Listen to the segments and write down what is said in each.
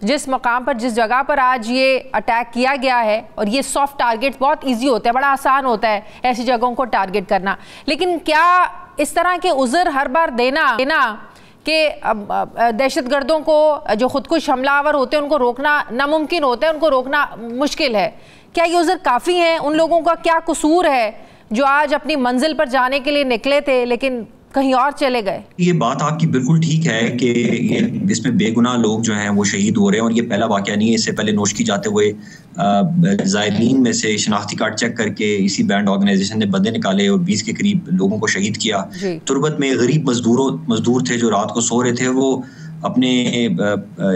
जिस मकाम पर, जिस जगह पर आज ये अटैक किया गया है, और ये सॉफ्ट टारगेट बहुत ईजी होता है, बड़ा आसान होता है ऐसी जगहों को टारगेट करना, लेकिन क्या इस तरह के उज़र हर बार देना कि दहशतगर्दों को, जो खुदकुश हमलावर होते हैं, उनको रोकना नामुमकिन होता है, उनको रोकना मुश्किल है? क्या ये उज़र काफ़ी हैं? उन लोगों का क्या कसूर है जो आज अपनी मंजिल पर जाने के लिए निकले थे लेकिन कहीं और चले गए? ये बात आपकी बिल्कुल ठीक है कि इसमें बेगुनाह लोग जो हैं वो शहीद हो रहे हैं, और ये पहला वाकया नहीं है। इससे पहले नोशकी जाते हुए ज़ायरीन में से शनाख्ती कार्ड चेक करके इसी बैंड ऑर्गेनाइजेशन ने बंदे निकाले और 20 के करीब लोगों को शहीद किया। तुर्बत में गरीब मजदूर थे जो रात को सो रहे थे, वो अपने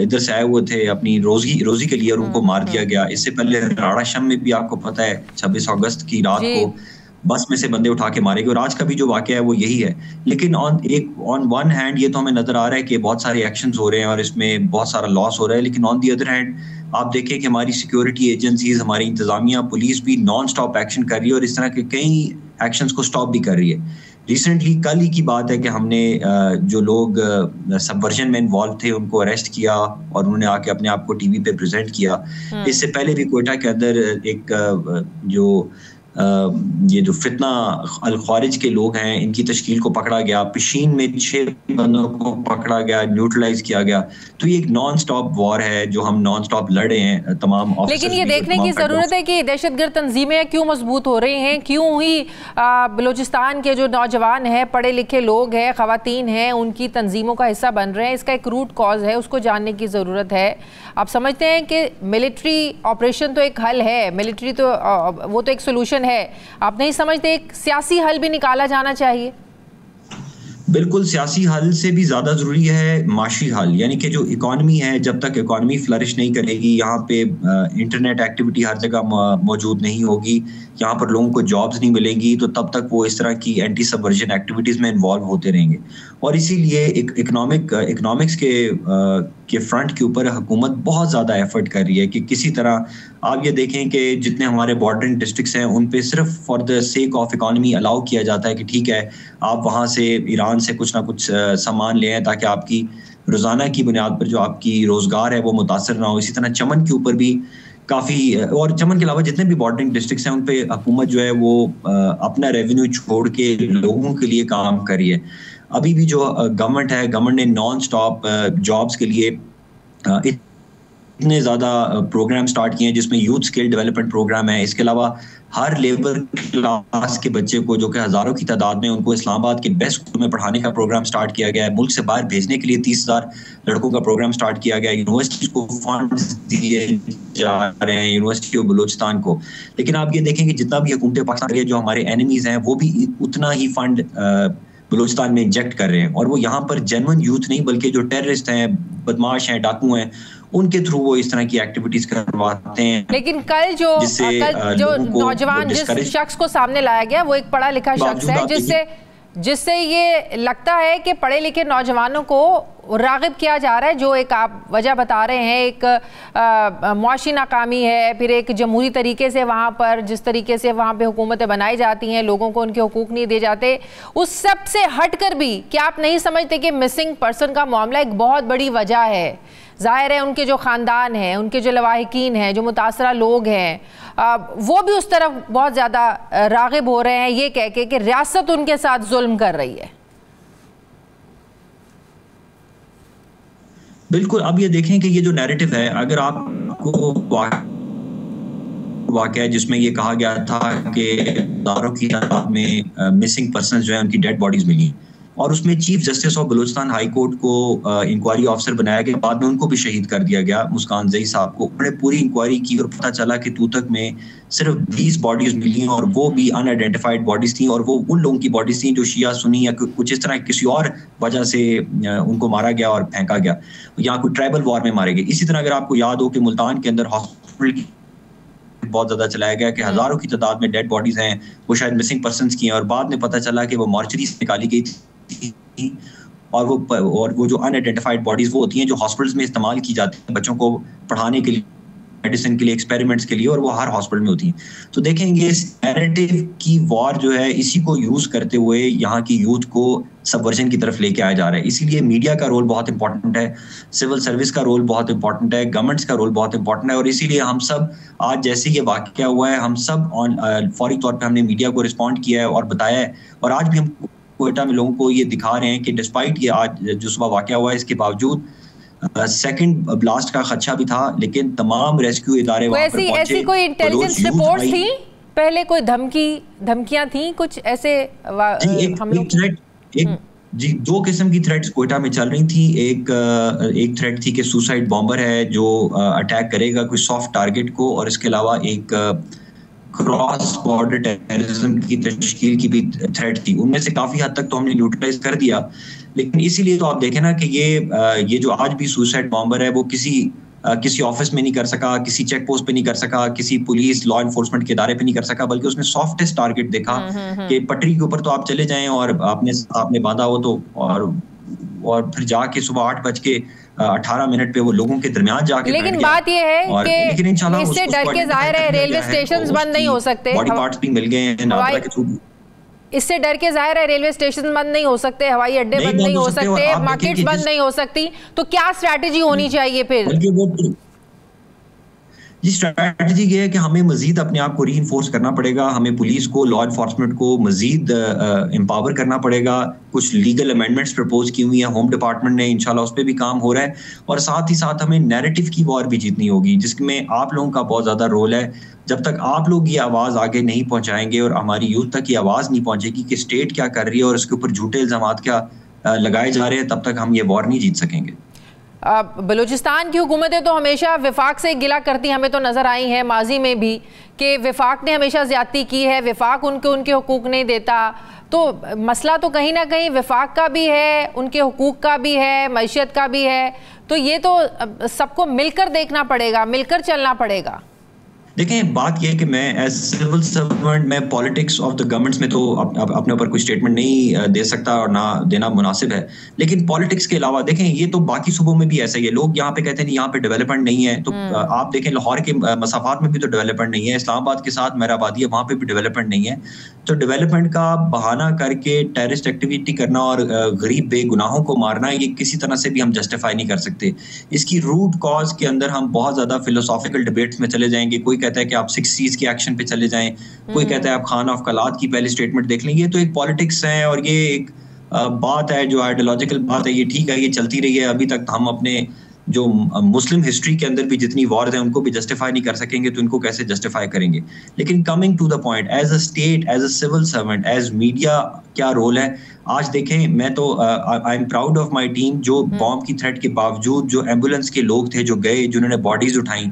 इधर से आए हुए थे अपनी रोजी के लिए, और उनको मार दिया गया। इससे पहले राड़ा शम में भी आपको पता है 26 अगस्त की रात को बस में से बंदे उठा के मारे गए, और आज का भी जो वाकया है वो यही है। लेकिन ऑन वन हैंड ये तो हमें नजर आ रहा है कि बहुत सारे एक्शंस हो रहे हैं और इसमें बहुत सारा लॉस हो रहा है, लेकिन ऑन दी अदर हैंड आप देखें कि हमारी सिक्योरिटी एजेंसीज, हमारी इंतजामिया, पुलिस भी नॉन स्टॉप एक्शन कर रही है और इस तरह के कई एक्शंस को स्टॉप भी कर रही है। रिसेंटली कल ही की बात है कि हमने जो लोग सबवर्जन में इन्वॉल्व थे उनको अरेस्ट किया और उन्होंने आके अपने आप को टीवी पे प्रेजेंट किया। इससे पहले भी कोयटा के अंदर एक ये जो फितना अल ख्वारिज के लोग हैं इनकी तश्कील को पकड़ा गया, पिशीन में 6 बंदों को पकड़ा गया, न्यूट्रलाइज किया गया। तो ये एक नॉन स्टॉप वॉर है जो हम नॉन स्टॉप लड़े हैं तमाम। लेकिन ये देखने की जरूरत है कि दहशतगर्द तंजीमें क्यों मजबूत हो रही हैं, क्यों ही बलूचिस्तान के जो नौजवान हैं, पढ़े लिखे लोग हैं, खवातीन हैं, उनकी तंजीमों का हिस्सा बन रहे हैं। इसका एक रूट कॉज है, उसको जानने की ज़रूरत है। आप समझते हैं कि मिलिट्री ऑपरेशन तो एक हल है, मिलिट्री तो वो तो एक सोल्यूशन है, आप नहीं समझते एक सियासी हल भी निकाला जाना चाहिए? बिल्कुल, सियासी हल से भी ज़्यादा ज़रूरी है माशी हल, यानी कि जो इकॉनमी है, जब तक इकॉनमी फ्लरिश नहीं करेगी, यहाँ पे इंटरनेट एक्टिविटी हर जगह मौजूद नहीं होगी, यहाँ पर लोगों को जॉब्स नहीं मिलेंगी, तो तब तक वो इस तरह की एंटी सबवर्जन एक्टिविटीज़ में इन्वॉल्व होते रहेंगे। और इसीलिए इकोनॉमिक्स के फ्रंट के ऊपर हुकूमत बहुत ज़्यादा एफर्ट कर रही है कि किसी तरह आप ये देखें कि जितने हमारे बॉर्डरिंग डिस्ट्रिक्ट्स हैं उन पे सिर्फ for the sake of economy allow किया जाता है कि ठीक है आप वहाँ से ईरान से कुछ ना कुछ सामान ले आएँ ताकि आपकी रोज़ाना की बुनियाद पर जो आपकी रोज़गार है वो मुतासर ना हो। इसी तरह चमन के ऊपर भी काफ़ी, और चमन के अलावा जितने भी बॉर्डरिंग डिस्ट्रिक्ट्स हैं उन पे हुकूमत जो है वो अपना रेवेन्यू छोड़ के लोगों के लिए काम कर रही है। अभी भी जो गवर्नमेंट ने नॉन स्टॉप जॉब्स के लिए इतने ज़्यादा प्रोग्राम स्टार्ट किए हैं जिसमें यूथ स्किल डेवलपमेंट प्रोग्राम है। इसके अलावा हर लेबर क्लास के बच्चे को, जो कि हज़ारों की तादाद में, उनको इस्लामाबाद के बेस्ट स्कूल में पढ़ाने का प्रोग्राम स्टार्ट किया गया है। मुल्क से बाहर भेजने के लिए 30,000 लड़कों का प्रोग्राम स्टार्ट किया गया है। यूनिवर्सिटी को फंड्स दिए जा रहे हैं, यूनिवर्सिटी ऑफ बलूचिस्तान को। लेकिन आप ये देखें कि जितना भी हुकूमत पाकिस्तान के जो हमारे एनिमीज़ हैं वो भी उतना ही फंड बलूचिस्तान में इंजेक्ट कर रहे हैं, और वो यहाँ पर जेन्युइन यूथ नहीं बल्कि जो टेररिस्ट हैं, बदमाश हैं, डाकू हैं, उनके थ्रू वो इस तरह की एक्टिविटीज करवाते हैं। लेकिन कल जो नौजवान जिस शख्स को सामने लाया गया वो एक पढ़ा लिखा शख्स है, जिससे ये लगता है कि पढ़े लिखे नौजवानों को रागिब किया जा रहा है। जो एक आप वजह बता रहे हैं, एक मुआशी नाकामी है, फिर एक जमहूरी तरीके से वहाँ पर जिस तरीके से वहाँ पे हुकूमतें बनाई जाती हैं, लोगों को उनके हुकूक नहीं दिए जाते, उस सब से हट कर भी क्या आप नहीं समझते कि मिसिंग पर्सन का मामला एक बहुत बड़ी वजह है? जाहिर है उनके जो ख़ानदान हैं, उनके जो लवाहिकीन हैं, जो मुतासरा लोग हैं, वो भी उस तरफ बहुत ज़्यादा रागिब हो रहे हैं ये कह के कि रियासत उनके साथ जुल्म कर रही है। बिल्कुल, अब ये देखें कि ये जो नैरेटिव है, अगर आपको वाकया जिसमें ये कहा गया था कि हज़ारों की तादाद में मिसिंग पर्सन जो है उनकी डेड बॉडीज मिली, और उसमें chief justice of Balochistan high court को इंक्वायरी ऑफिसर बनाया गया, बाद में उनको भी शहीद कर दिया गया, मुस्कान जई साहब को। उन्होंने पूरी इंक्वायरी की और पता चला कि तूतक में सिर्फ 20 बॉडीज मिली और वो भी अनआइडेंटिफाइड बॉडीज थी, और वो उन लोगों की बॉडीज थी जो शिया सुन्नी या कुछ इस तरह किसी और वजह से उनको मारा गया और फेंका गया, या कोई ट्राइबल वॉर में मारे गए। इसी तरह अगर आपको याद हो कि मुल्तान के अंदर हॉस्पिटल बहुत ज्यादा चलाया गया कि हजारों की तादाद में डेड बॉडीज हैं, वो शायद मिसिंग पर्संस की हैं, और बाद में पता चला कि वो मॉर्चरी से निकाली गई थी, और वो जो अनआइडेंटिफाइड बॉडीज वो होती हैं जो हॉस्पिटल्स में इस्तेमाल की जाती हैं बच्चों को पढ़ाने के लिए, मेडिसिन के लिए, एक्सपेरिमेंट्स के लिए, और वो हर हॉस्पिटल में होती हैं। तो देखेंगे इस नैरेटिव की वॉर जो है, इसी को यूज करते हुए यहाँ की यूथ को सबवर्जन की तरफ लेके आया जा रहा है। इसीलिए मीडिया का रोल बहुत इंपॉर्टेंट है, सिविल सर्विस का रोल बहुत इंपॉर्टेंट है, गवर्नमेंट्स का रोल बहुत इंपॉर्टेंट है। और इसीलिए हम सब आज जैसे ये वाकया हुआ है, हम सब फौरी तौर पर हमने मीडिया को रिस्पॉन्ड किया है और बताया है। और आज भी हम क्वेटा में लोगों को ये दिखा रहे हैं कि डिस्पाइट ये आज जो सुबह वाकया हुआ है, इसके बावजूद सेकंड ब्लास्ट का खदशा भी था, लेकिन तमाम रेस्क्यू इदारे वहां पर पहुंचे। ऐसी कोई इंटेलिजेंस रिपोर्ट थी पहले, कोई धमकियां थी कुछ ऐसे? जी, दो किस्म की थ्रेट्स क्वेटा में चल रही थी। एक थ्रेट थी कि सुसाइड बॉम्बर है जो अटैक करेगा कोई सॉफ्ट टारगेट को, और इसके अलावा एक क्रॉस बॉर्डर टेररिज्म की तश्कील की भी थ्रेट थी। उनमें से काफी हद तक तो हमने न्यूट्रलाइज कर दिया, लेकिन इसीलिए तो आप देखें ना कि ये जो आज भी सुसाइड बॉम्बर है वो किसी ऑफिस में नहीं कर सका, किसी चेक पोस्ट पे नहीं कर सका, किसी पुलिस लॉ एनफोर्समेंट के इदारे पे नहीं कर सका, बल्कि उसने सॉफ्टेस्ट टारगेट देखा कि पटरी के ऊपर तो आप चले जाएं और आपने बांधा हो तो, और फिर जाके सुबह 8:18 पे वो लोगों के दरमियान जाके। लेकिन बात ये है कि इससे डर के जाहिर है रेलवे स्टेशन बंद नहीं हो सकते, बॉडी पार्ट्स भी मिल गए हैं नादरा के थ्रू। इससे डर के जाहिर है रेलवे स्टेशन बंद नहीं हो सकते, हवाई अड्डे बंद नहीं हो सकते, मार्केट्स बंद नहीं हो सकती। तो क्या स्ट्रैटेजी होनी चाहिए फिर? जी, स्ट्रैटेजी ये है कि हमें मजीद अपने आप को रीइंफोर्स करना पड़ेगा, हमें पुलिस को, लॉ एनफोर्समेंट को मजीद एम्पावर करना पड़ेगा। कुछ लीगल अमेंडमेंट्स प्रपोज की हुई हैं, होम डिपार्टमेंट ने इंशाल्लाह उस पर भी काम हो रहा है। और साथ ही साथ हमें नैरेटिव की वॉर भी जीतनी होगी, जिसमें आप लोगों का बहुत ज़्यादा रोल है। जब तक आप लोग ये आवाज़ आगे नहीं पहुँचाएंगे और हमारी यूथ तक ये आवाज़ नहीं पहुँचेगी कि स्टेट क्या कर रही है और उसके ऊपर झूठे इल्ज़ामात क्या लगाए जा रहे हैं, तब तक हम ये वॉर नहीं जीत सकेंगे। बलूचिस्तान की हुकूमतें तो हमेशा विफाक से गिला करती हमें तो नज़र आई हैं माजी में भी, कि विफाक ने हमेशा ज़्यादती की है, विफाक उनके हुकूक नहीं देता। तो मसला तो कहीं ना कहीं विफाक का भी है, उनके हुकूक का भी है, मैशियत का भी है। तो ये तो सबको मिलकर देखना पड़ेगा, मिलकर चलना पड़ेगा। देखें, बात यह है कि मैं एज सिविल सर्वेंट, मैं पॉलिटिक्स ऑफ द गवर्नमेंट्स में तो अपने ऊपर कोई स्टेटमेंट नहीं दे सकता और ना देना मुनासिब है। लेकिन पॉलिटिक्स के अलावा देखें, ये तो बाकी सूबों में भी ऐसा ही है। लोग यहाँ पे कहते हैं यहाँ पे डेवलपमेंट नहीं है, तो आप देखें लाहौर के मसाफात में भी तो डेवलपमेंट नहीं है, इस्लामाबाद के साथ मेहराबादी है, वहाँ पे भी डेवलपमेंट नहीं है। तो डेवलपमेंट का बहाना करके टेररिस्ट एक्टिविटी करना और गरीब बेगुनाहों को मारना, ये किसी तरह से भी हम जस्टिफाई नहीं कर सकते। इसकी रूट कॉज के अंदर हम बहुत ज्यादा फिलोसॉफिकल डिबेट्स में चले जाएंगे। कोई कहता है कि आप 6 C's के एक्शन पे चले जाएं, कोई कहता है आप खान ऑफ कलात की पहली स्टेटमेंट देख लें। ये तो एक पॉलिटिक्स है और ये एक बात है जो आइडियोलॉजिकल बात है। ये ठीक है, ये चलती रही है। अभी तक हम अपने जो मुस्लिम हिस्ट्री के अंदर भी जितनी वॉर्स हैं उनको भी जस्टिफाई नहीं कर सकेंगे, तो इनको कैसे जस्टिफाई करेंगे? लेकिन coming to the point, as a state, as a civil servant, as media, क्या रोल है? आज देखें, मैं तो I am proud of my team, जो बॉम्ब की थ्रेट के बावजूद जो एम्बुलेंस के लोग थे जो गए, जिन्होंने बॉडीज उठाई।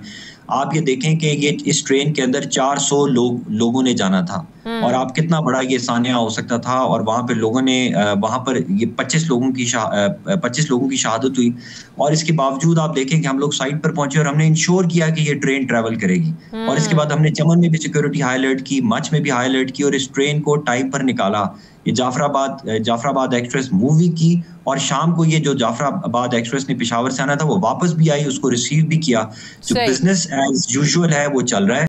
आप ये देखें कि ये इस ट्रेन के अंदर 400 लोगों ने जाना था, और आप कितना बड़ा ये सानिया हो सकता था। और वहां पे लोगों ने वहां पर ये 25 लोगों की शहादत हुई। और इसके बावजूद आप देखें कि हम लोग साइट पर पहुंचे और हमने इंश्योर किया कि ये ट्रेन ट्रैवल करेगी। और इसके बाद हमने चमन में भी सिक्योरिटी हाई अलर्ट की, मच में भी हाई अलर्ट की, और इस ट्रेन को टाइम पर निकाला। ये जाफराबाद एक्सप्रेस मूवी की, और शाम को ये जो जाफराबाद एक्सप्रेस ने पेशावर से आना था वो वापस भी आई, उसको रिसीव भी किया। जो बिजनेस एज यूजुअल है वो चल रहा है।